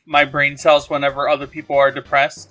my brain cells whenever other people are depressed.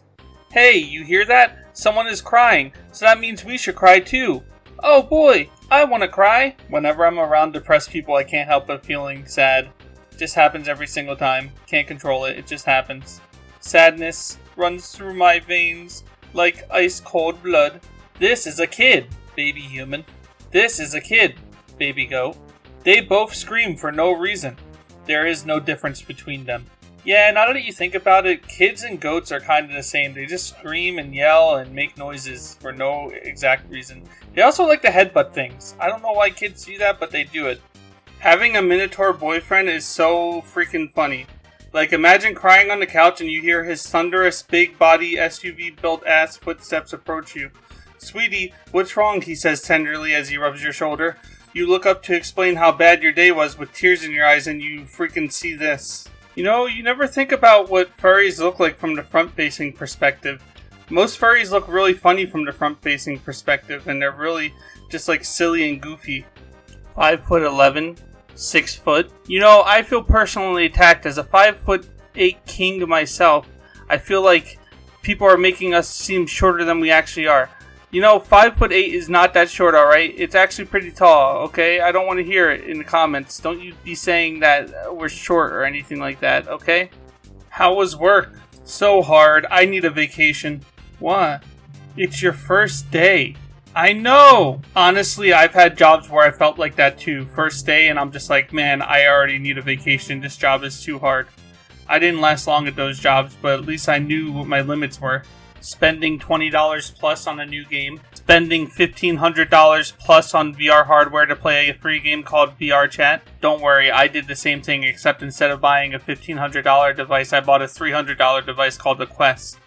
Hey, you hear that? Someone is crying, so that means we should cry too. Oh boy, I want to cry. Whenever I'm around depressed people, I can't help but feeling sad. It just happens every single time. Can't control it, it just happens. Sadness runs through my veins like ice cold blood. This is a kid, baby human. This is a kid, baby goat. They both scream for no reason. There is no difference between them. Yeah, now that you think about it, kids and goats are kind of the same. They just scream and yell and make noises for no exact reason. They also like to headbutt things. I don't know why kids do that, but they do it. Having a Minotaur boyfriend is so freaking funny. Like, imagine crying on the couch and you hear his thunderous, big body, SUV-built ass footsteps approach you. Sweetie, what's wrong? He says tenderly as he rubs your shoulder. You look up to explain how bad your day was with tears in your eyes and you freaking see this. You know, you never think about what furries look like from the front-facing perspective. Most furries look really funny from the front-facing perspective, and they're really just like silly and goofy. 5'11", 6 foot. You know, I feel personally attacked as a 5'8" king myself. I feel like people are making us seem shorter than we actually are. You know, 5'8" is not that short, alright? It's actually pretty tall, okay? I don't want to hear it in the comments. Don't you be saying that we're short or anything like that, okay? How was work? So hard. I need a vacation. What? It's your first day. I know! Honestly, I've had jobs where I felt like that too. First day, and I'm just like, man, I already need a vacation. This job is too hard. I didn't last long at those jobs, but at least I knew what my limits were. Spending $20 plus on a new game, spending $1,500 plus on VR hardware to play a free game called VR Chat. Don't worry, I did the same thing, except instead of buying a $1,500 device, I bought a $300 device called the Quest.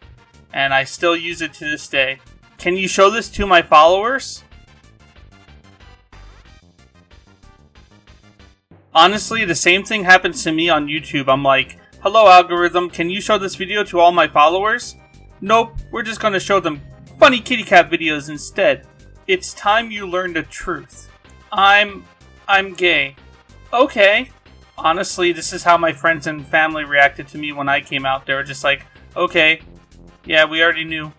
And I still use it to this day. Can you show this to my followers? Honestly, the same thing happens to me on YouTube. I'm like, hello algorithm, can you show this video to all my followers? Nope, we're just gonna show them funny kitty cat videos instead. It's time you learn the truth. I'm gay. Okay. Honestly, this is how my friends and family reacted to me when I came out. They were just like, okay, yeah, we already knew.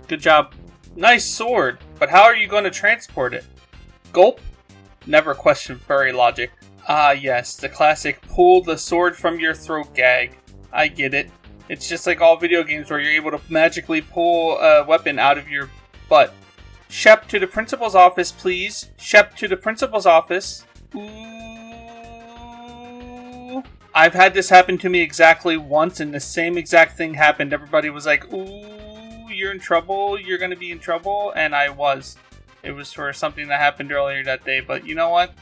Good job. Nice sword, but how are you going to transport it? Gulp? Never question furry logic. Ah yes, the classic pull the sword from your throat gag. I get it. It's just like all video games where you're able to magically pull a weapon out of your butt. Shep, to the principal's office, please. Shep, to the principal's office. Ooh. I've had this happen to me exactly once, and the same exact thing happened. Everybody was like, ooh, you're in trouble, you're gonna be in trouble, and I was. It was for something that happened earlier that day, but you know what?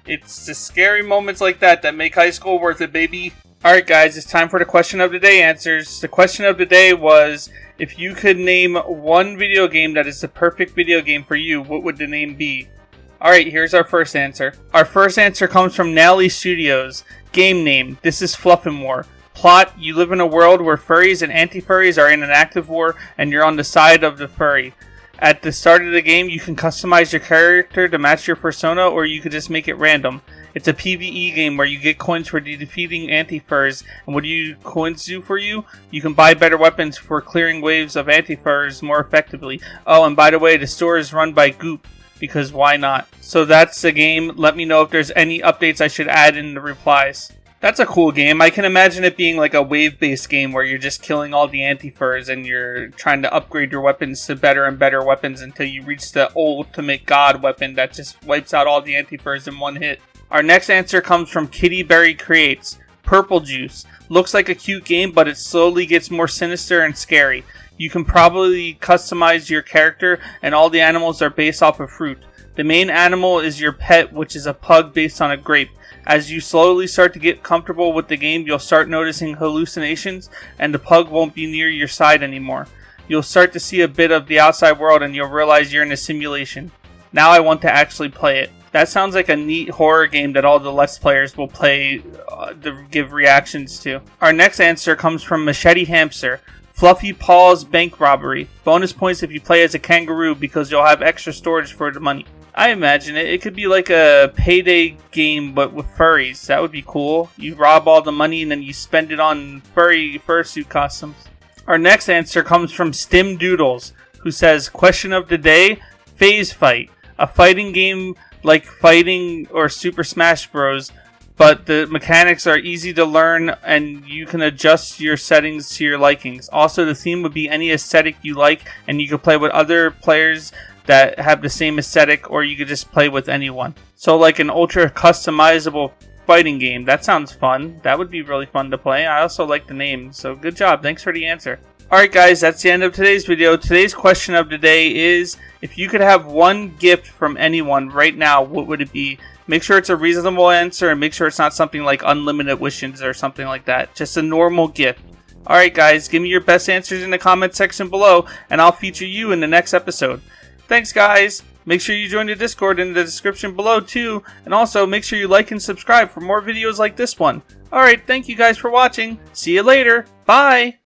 It's the scary moments like that that make high school worth it, baby. Alright guys, it's time for the question of the day answers. The question of the day was, if you could name one video game that is the perfect video game for you, what would the name be? Alright, here's our first answer. Our first answer comes from Nally Studios. Game name, This is Fluffin' War. Plot, you live in a world where furries and anti-furries are in an active war, and you're on the side of the furry. At the start of the game, you can customize your character to match your persona, or you could just make it random. It's a PvE game where you get coins for defeating anti-furs, and what do you coins do for you? You can buy better weapons for clearing waves of anti-furs more effectively. Oh, and by the way, the store is run by Goop, because why not? So that's the game. Let me know if there's any updates I should add in the replies. That's a cool game. I can imagine it being like a wave-based game where you're just killing all the anti-furs and you're trying to upgrade your weapons to better and better weapons until you reach the ultimate god weapon that just wipes out all the anti-furs in one hit. Our next answer comes from Kitty Berry Creates. Purple Juice. Looks like a cute game, but it slowly gets more sinister and scary. You can probably customize your character, and all the animals are based off of fruit. The main animal is your pet, which is a pug based on a grape. As you slowly start to get comfortable with the game, you'll start noticing hallucinations, and the pug won't be near your side anymore. You'll start to see a bit of the outside world, and you'll realize you're in a simulation. Now I want to actually play it. That sounds like a neat horror game that all the Let's Players will play to give reactions to. Our next answer comes from Machete Hamster. Fluffy Paws Bank Robbery. Bonus points if you play as a kangaroo because you'll have extra storage for the money. I imagine it. It could be like a payday game, but with furries. That would be cool. You rob all the money and then you spend it on fursuit costumes. Our next answer comes from Stim Doodles, who says, question of the day, Phase Fight. A fighting game like Fighting or Super Smash Bros., but the mechanics are easy to learn and you can adjust your settings to your likings. Also, the theme would be any aesthetic you like, and you could play with other players that have the same aesthetic, or you could just play with anyone. So like an ultra customizable fighting game. That sounds fun. That would be really fun to play. I also like the name, so good job. Thanks for the answer. Alright guys, that's the end of today's video. Today's question of the day is, if you could have one gift from anyone right now, what would it be? Make sure it's a reasonable answer, and make sure it's not something like unlimited wishes or something like that. Just a normal gift. Alright guys, give me your best answers in the comment section below, and I'll feature you in the next episode. Thanks guys! Make sure you join the Discord in the description below too, and also make sure you like and subscribe for more videos like this one. Alright, thank you guys for watching. See you later. Bye!